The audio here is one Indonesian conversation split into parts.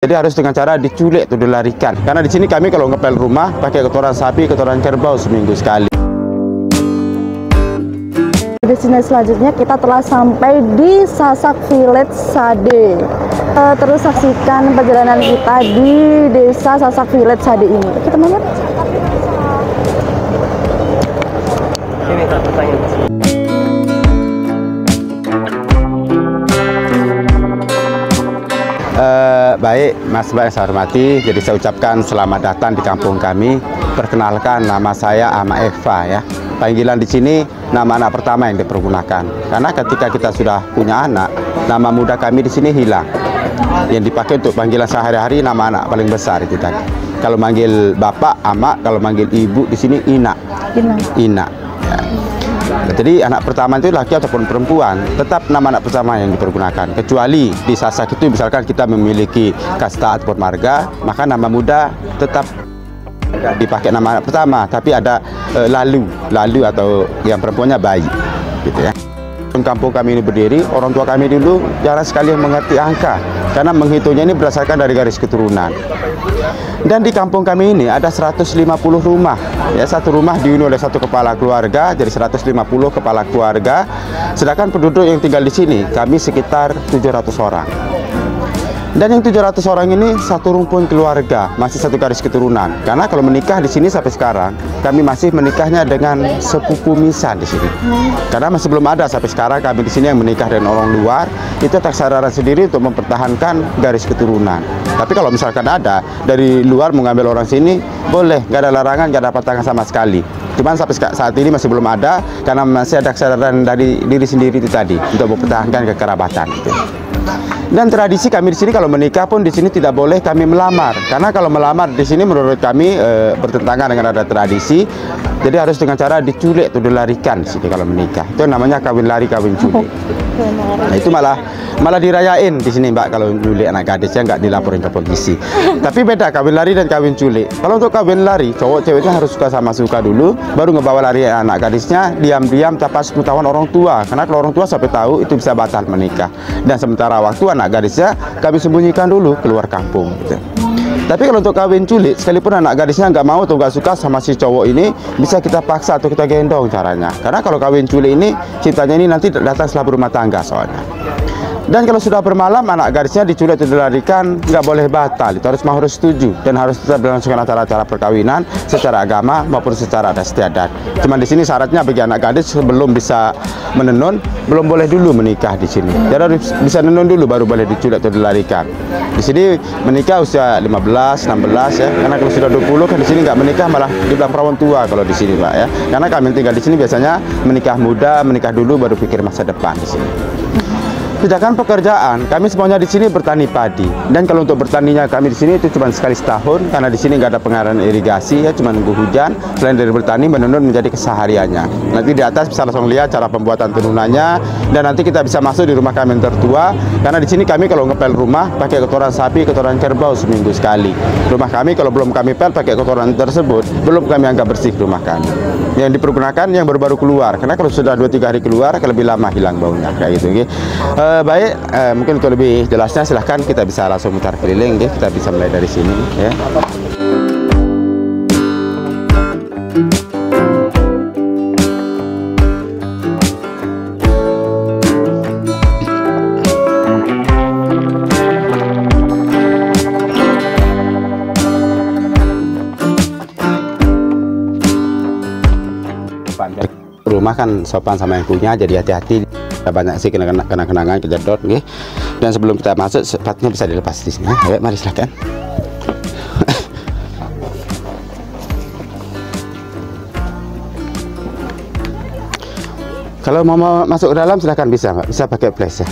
Jadi harus dengan cara diculik atau dilarikan. Karena di sini kami kalau ngepel rumah pakai kotoran sapi, kotoran kerbau seminggu sekali. Di sini selanjutnya kita telah sampai di Sasak Village Sade. Terus saksikan perjalanan kita di desa Sasak Village Sade ini. Oke teman-teman. Ini tak pertanyaan. Baik, Mas Mbak yang saya hormati, jadi saya ucapkan selamat datang di kampung kami. Perkenalkan, nama saya Ama Eva ya. Panggilan di sini nama anak pertama yang dipergunakan. Karena ketika kita sudah punya anak, nama muda kami di sini hilang. Yang dipakai untuk panggilan sehari-hari nama anak paling besar itu tadi. Kalau manggil bapak Ama, kalau manggil ibu di sini Ina. Ina. Ya. Jadi anak pertama itu laki ataupun perempuan, tetap nama anak pertama yang dipergunakan. Kecuali di Sasak itu misalkan kita memiliki kasta ataupun marga, maka nama muda tetap dipakai nama anak pertama, tapi ada lalu atau yang perempuannya bayi, gitu ya. Kampung kami ini berdiri, orang tua kami dulu jarang sekali mengerti angka, karena menghitungnya ini berdasarkan dari garis keturunan. Dan di kampung kami ini ada 150 rumah. Ya, satu rumah dihuni oleh satu kepala keluarga, jadi 150 kepala keluarga. Sedangkan penduduk yang tinggal di sini kami sekitar 700 orang. Dan yang 700 orang ini satu rumpun keluarga, masih satu garis keturunan. Karena kalau menikah di sini sampai sekarang, kami masih menikahnya dengan sepupu misan di sini. Karena masih belum ada sampai sekarang kami di sini yang menikah dengan orang luar, itu taksadaran sendiri untuk mempertahankan garis keturunan. Tapi kalau misalkan ada dari luar mengambil orang sini, boleh, nggak ada larangan, nggak ada patangan sama sekali. Cuman sampai saat ini masih belum ada, karena masih ada kesadaran dari diri sendiri itu tadi untuk mempertahankan kekerabatan. Gitu. Dan tradisi kami di sini kalau menikah pun di sini tidak boleh kami melamar, karena kalau melamar di sini menurut kami bertentangan dengan ada tradisi. Jadi harus dengan cara diculik atau dilarikan di sini kalau menikah. Itu namanya kawin lari, kawin culik. Nah, itu malah dirayain di sini Mbak kalau nyulik anak gadisnya, nggak dilaporin ke polisi. Tapi beda kawin lari dan kawin culik. Kalau untuk kawin lari, cowok ceweknya harus suka sama suka dulu, baru ngebawa lari anak gadisnya diam-diam tanpa sepengetahuan orang tua. Karena kalau orang tua sampai tahu itu bisa batal menikah. Dan sementara waktu anak gadisnya kami sembunyikan dulu keluar kampung. Gitu. Tapi kalau untuk kawin culik, sekalipun anak gadisnya nggak mau atau nggak suka sama si cowok ini, bisa kita paksa atau kita gendong caranya. Karena kalau kawin culik ini, cintanya ini nanti datang setelah berumah tangga soalnya. Dan kalau sudah bermalam, anak gadisnya diculik atau dilarikan, nggak boleh batal. Itu harus setuju dan harus tetap berlangsungkan acara perkawinan secara agama maupun secara adat istiadat. Cuman di sini syaratnya bagi anak gadis belum bisa menenun, belum boleh dulu menikah di sini. Jadi harus bisa menenun dulu baru boleh diculik atau dilarikan. Di sini menikah usia 15, 16 ya. Karena kalau sudah 20 kan di sini nggak menikah, malah dibilang perawan tua kalau di sini Pak ya. Karena kami tinggal di sini biasanya menikah muda, menikah dulu baru pikir masa depan di sini. Sedangkan pekerjaan kami semuanya di sini bertani padi, dan kalau untuk bertaninya kami di sini itu cuma sekali setahun karena di sini nggak ada pengairan irigasi ya, cuma nunggu hujan. Selain dari bertani, menenun menjadi kesehariannya. Nanti di atas bisa langsung lihat cara pembuatan tenunannya, dan nanti kita bisa masuk di rumah kami yang tertua karena di sini kami kalau ngepel rumah pakai kotoran sapi, kotoran kerbau seminggu sekali. Rumah kami kalau belum kami pel pakai kotoran tersebut belum kami anggap bersih rumah kami. Yang dipergunakan yang baru-baru keluar, karena kalau sudah 2-3 hari keluar lebih lama hilang baunya kayak gitu. Okay? Baik, mungkin untuk lebih jelasnya silahkan kita bisa langsung mutar keliling, kita bisa mulai dari sini ya. Rumah kan sopan sama yang punya, jadi hati-hati. Banyak sih kenang-kenangan kejedot, okay? Dan sebelum kita masuk sepatunya bisa dilepas di sini. Ayo, mari silakan. Kalau mau masuk ke dalam silakan bisa, Mbak. Bisa pakai flash ya.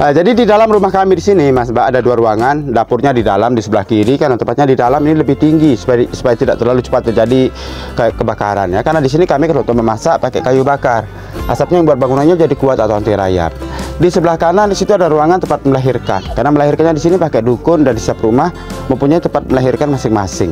Jadi di dalam rumah kami di sini, Mas Mbak, ada 2 ruangan. Dapurnya di dalam, di sebelah kiri kan, tempatnya di dalam ini lebih tinggi supaya tidak terlalu cepat terjadi kayak kebakaran ya. Karena di sini kami kalau untuk memasak pakai kayu bakar. Asapnya yang buat bangunannya jadi kuat atau anti rayap. Di sebelah kanan di situ ada ruangan tempat melahirkan. Karena melahirkannya di sini pakai dukun, dan di setiap rumah mempunyai tempat melahirkan masing-masing.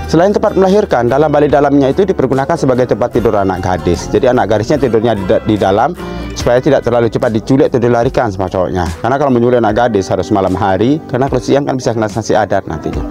Selain tempat melahirkan, dalam balik dalamnya itu dipergunakan sebagai tempat tidur anak gadis. Jadi anak gadisnya tidurnya di dalam, supaya tidak terlalu cepat diculik atau dilarikan sama cowoknya. Karena kalau menyulik anak gadis harus malam hari, karena kalau siang kan bisa kena sanksi adat nantinya.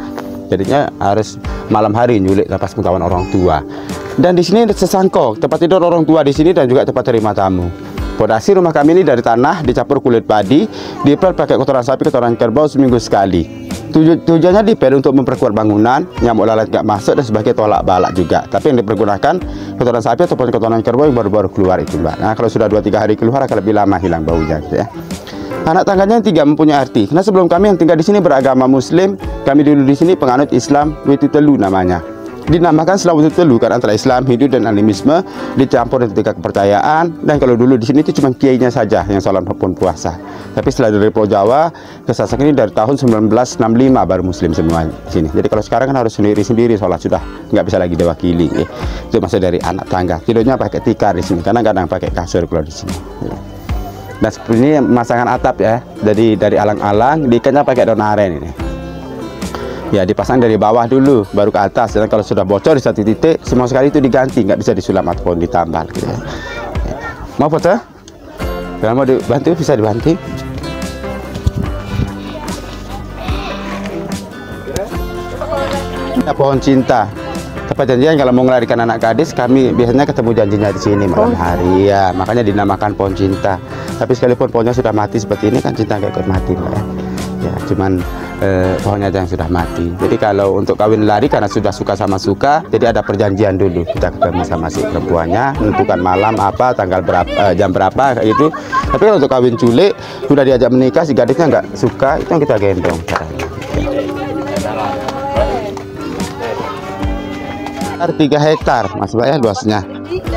Jadinya harus malam hari nyulik lepas pengetahuan orang tua. Dan di sini sesangkok tempat tidur orang tua di sini dan juga tempat terima tamu. Pondasi rumah kami ini dari tanah dicampur kulit padi, dipel pakai kotoran sapi, kotoran kerbau seminggu sekali. Tujuannya dipel untuk memperkuat bangunan, nyamuk lalat nggak masuk dan sebagai tolak balak juga. Tapi yang dipergunakan kotoran sapi ataupun kotoran kerbau yang baru-baru keluar itu, Mbak. Nah, kalau sudah 2-3 hari keluar akan lebih lama hilang baunya gitu ya. Anak tangganya yang 3 mempunyai arti. Karena sebelum kami yang tinggal di sini beragama Muslim, kami dulu di sini penganut Islam Wetutelu namanya. Dinamakan Islam Wetutelu karena antara Islam, Hindu dan animisme dicampur dengan 3 kepercayaan. Dan kalau dulu di sini itu cuma kiainya saja yang sholat maupun puasa. Tapi setelah dari Pulau Jawa ke Sasak ini dari tahun 1965 baru Muslim semua di sini. Jadi kalau sekarang kan harus sendiri-sendiri sholat, sudah nggak bisa lagi diwakili. Itu masih dari anak tangga. Tidurnya pakai tikar di sini karena kadang pakai kasur kalau di sini. Dan seperti ini pemasangan atap ya, dari alang-alang diikatnya pakai daun aren ini. Ya dipasang dari bawah dulu, baru ke atas. Dan kalau sudah bocor di satu titik, semua sekali itu diganti, nggak bisa disulam ataupun ditambal. Gitu ya. Mau foto? Kalau mau dibantu bisa dibantu. Pohon cinta. Tempat janjian kalau mau melarikan anak gadis, kami biasanya ketemu janjinya di sini malam hari ya. Makanya dinamakan pohon cinta. Tapi sekalipun pohonnya sudah mati seperti ini kan cinta nggak ikut mati, Mbak. Ya cuman pohonnya aja yang sudah mati. Jadi kalau untuk kawin lari karena sudah suka sama suka, jadi ada perjanjian dulu. Kita ketemu sama si perempuannya, menentukan malam apa, tanggal berapa, jam berapa kayak gitu. Tapi kalau untuk kawin culik, sudah diajak menikah, si gadisnya nggak suka, itu yang kita gendong caranya. 3 hektar Mas Mbak ya luasnya.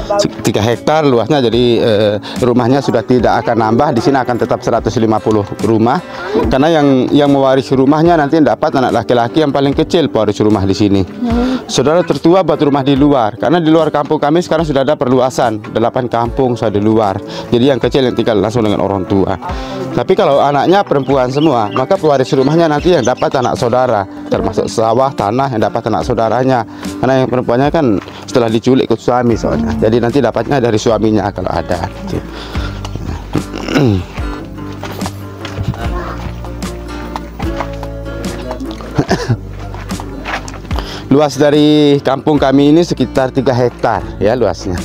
3 hektar luasnya, jadi rumahnya sudah tidak akan nambah. Di sini akan tetap 150 rumah. Karena yang mewarisi rumahnya nanti dapat anak laki-laki yang paling kecil pewaris rumah di sini. Saudara tertua buat rumah di luar. Karena di luar kampung kami sekarang sudah ada perluasan 8 kampung sudah di luar. Jadi yang kecil yang tinggal langsung dengan orang tua. Tapi kalau anaknya perempuan semua, maka pewaris rumahnya nanti yang dapat anak saudara, termasuk sawah, tanah yang dapat anak saudaranya. Karena yang perempuannya kan setelah diculik ikut suami soalnya. Jadi nanti dapatnya dari suaminya kalau ada. Luas dari kampung kami ini sekitar 3 hektar ya luasnya.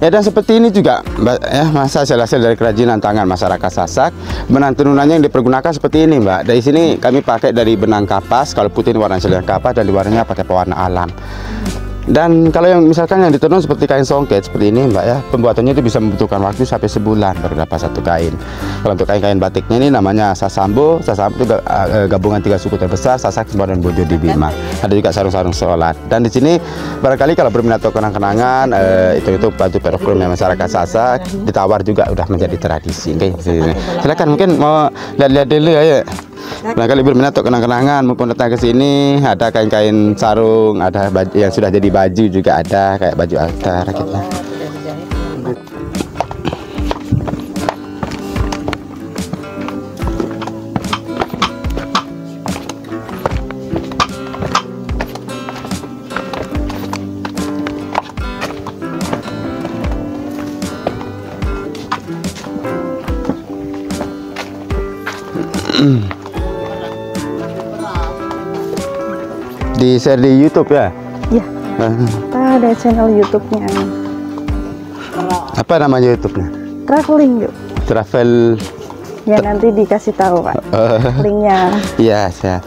Ya dan seperti ini juga Mbak ya, masa hasil dari kerajinan tangan masyarakat Sasak. Benang tenunannya yang dipergunakan seperti ini, Mbak. Dari sini kami pakai dari benang kapas, kalau putih warna asli kapas dan diwarnanya pakai pewarna alam. Dan kalau yang misalkan yang ditenun seperti kain songket seperti ini, Mbak ya, pembuatannya itu bisa membutuhkan waktu sampai sebulan baru dapat satu kain. Kalau untuk kain-kain batiknya ini namanya Sasambo. Sasambo itu gabungan 3 suku terbesar, Sasak, Sembar, dan Bojo di Bima. Ada juga sarung-sarung sholat. Dan di sini barangkali kalau berminat atau kenang-kenangan, itu baju perokrum yang masyarakat Sasak ditawar juga udah menjadi tradisi. Okay? Silakan mungkin mau lihat-lihat dulu ya. Nah, kali berminat untuk kenang-kenangan maupun datang ke sini, ada kain-kain sarung, ada baju yang sudah jadi baju juga ada, kayak baju altar gitu. Di share di YouTube ya? Iya. Kita ada channel YouTube-nya. Apa namanya YouTube-nya? Traveling yuk. Travel. Ya nanti dikasih tahu Pak. Linknya. Iya, siap.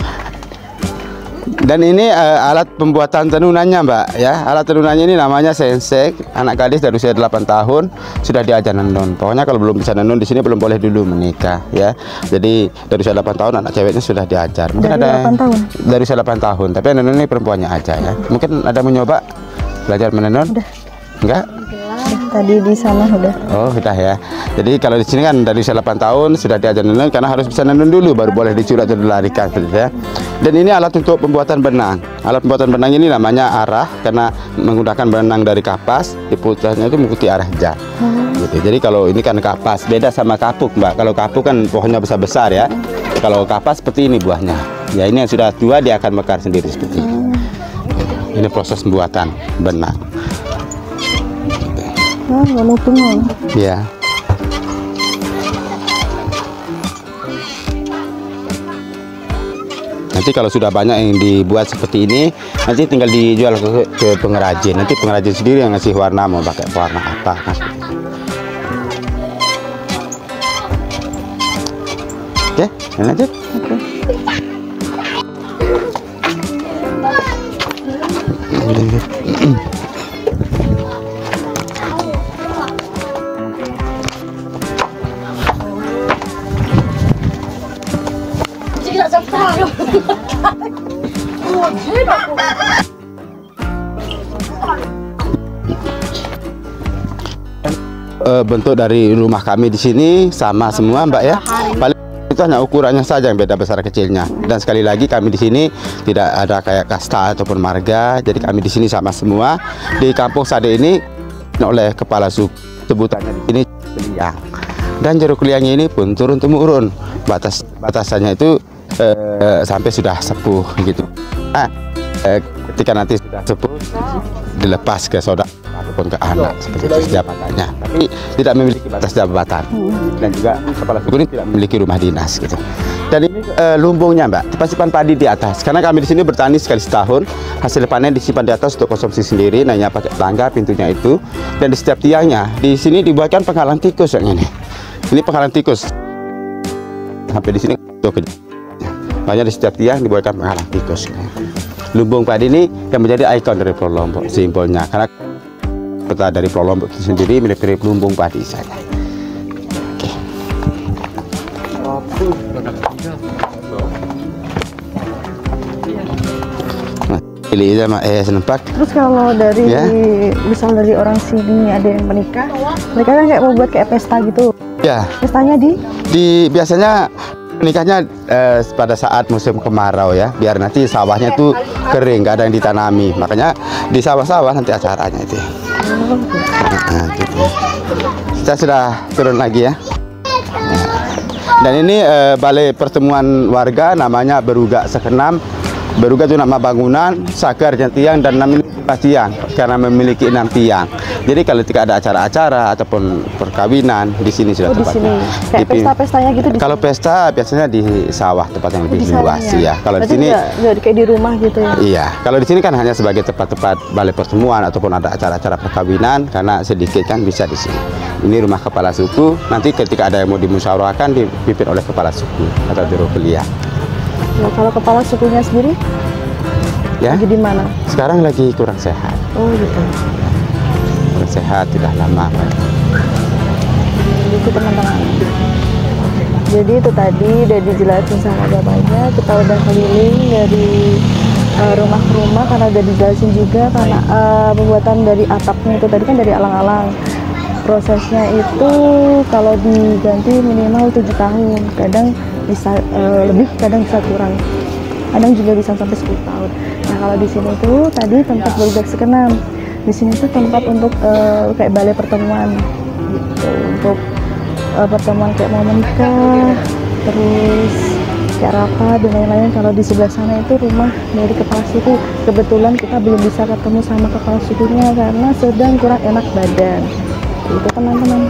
Dan ini alat pembuatan tenunannya, Mbak ya. Alat tenunannya ini namanya sensek. Anak gadis dari usia 8 tahun sudah diajar nenun. Pokoknya kalau belum bisa nenun di sini belum boleh dulu menikah ya. Jadi dari usia 8 tahun anak ceweknya sudah diajar. Mungkin dari ada 8 tahun. Dari usia 8 tahun, tapi yang nenun ini perempuannya aja ya. Mungkin ada mencoba belajar menenun? Udah. Enggak? Tadi di sana udah. Oh, udah ya. Jadi kalau di sini kan dari usia 8 tahun sudah diajar nenun karena harus bisa nenun dulu baru boleh diculik atau dilarikan gitu ya. Dan ini alat untuk pembuatan benang. Alat pembuatan benang ini namanya arah karena menggunakan benang dari kapas, diputarnya itu mengikuti arah jam. Gitu. Jadi kalau ini kan kapas, beda sama kapuk, Mbak. Kalau kapuk kan pohonnya besar-besar ya. Kalau kapas seperti ini buahnya. Ya ini yang sudah tua dia akan mekar sendiri seperti ini. Ini proses pembuatan benang. Mudeng. Ya. Nanti kalau sudah banyak yang dibuat seperti ini, nanti tinggal dijual ke pengrajin. Nanti pengrajin sendiri yang ngasih warna, mau pakai warna apa. Oke, lanjut. Bentuk dari rumah kami di sini sama semua, Mbak ya. Paling itu hanya ukurannya saja yang beda besar kecilnya. Dan sekali lagi kami di sini tidak ada kayak kasta ataupun marga. Jadi kami di sini sama semua. Di Kampung Sade ini oleh kepala suku, sebutannya di sini liang. Dan jeruk liangnya ini pun turun temurun. Batasannya itu sampai sudah sepuh gitu. Nah, ketika nanti sudah sepuh dilepas ke saudara ataupun ke anak seperti itu jabatannya, tapi tidak memiliki batas jabatan. Dan juga kepala suku ini tidak memiliki rumah dinas gitu. Dan ini lumbungnya, Mbak, simpan padi di atas. Karena kami di sini bertani sekali setahun, hasil panen disimpan di atas untuk konsumsi sendiri. Nanya pakai tangga pintunya itu, dan di setiap tiangnya di sini dibuatkan penghalang tikus yang ini. Ini penghalang tikus sampai di sini tuh. Makanya di setiap tiang dibuatkan penghalang tikus. Lumbung padi ini yang menjadi ikon dari Pulau Lombok, simbolnya. Karena peta dari Pulau Lombok itu sendiri mirip-mirip lumbung padi saja. Oke. Nah, pilih aja Mak senempat. Terus kalau dari misal dari orang sini ada yang menikah, mereka kan kayak mau buat kayak pesta gitu. Ya. Pestanya di biasanya menikahnya pada saat musim kemarau ya, biar nanti sawahnya tuh kering, nggak ada yang ditanami. Makanya di sawah-sawah nanti acaranya itu. Nah, gitu. Kita sudah turun lagi ya. Nah, dan ini balai pertemuan warga, namanya Beruga Sekenam. Beruga itu nama bangunan, Sagarnya tiang, dan namanya tiang karena memiliki 6 tiang. Jadi kalau tidak ada acara-acara ataupun perkawinan di sini sudah tempatnya. Kayak pesta-pestanya gitu. Kalau pesta biasanya di sawah, tempat yang lebih luas ya. Kalau di sini kayak di rumah gitu ya. Iya, kalau di sini kan hanya sebagai tempat-tempat balai pertemuan ataupun ada acara-acara perkawinan, karena sedikit kan bisa di sini. Ini rumah kepala suku. Nanti ketika ada yang mau dimusyawarahkan dipimpin oleh kepala suku atau juru beliau. Nah, kalau kepala sukunya sendiri ya, lagi di mana? Sekarang lagi kurang sehat. Oh gitu. Kurang sehat, sudah lama. Itu teman-teman. Jadi itu tadi udah dijelasin sama bapaknya. Kita udah keliling dari rumah ke rumah karena udah dijelasin juga karena pembuatan dari atapnya itu tadi kan dari alang-alang. Prosesnya itu kalau diganti minimal 7 tahun. Kadang bisa lebih, kadang bisa kurang, kadang juga bisa sampai 10 tahun. Nah kalau di sini tuh tadi tempat Beruga Sekenam, di sini tuh tempat untuk kayak balai pertemuan gitu, untuk pertemuan kayak mau menikah, terus kayak rapat dan lain-lain. Kalau di sebelah sana itu rumah dari kepala suku, kebetulan kita belum bisa ketemu sama kepala sukunya karena sedang kurang enak badan. Itu teman-teman.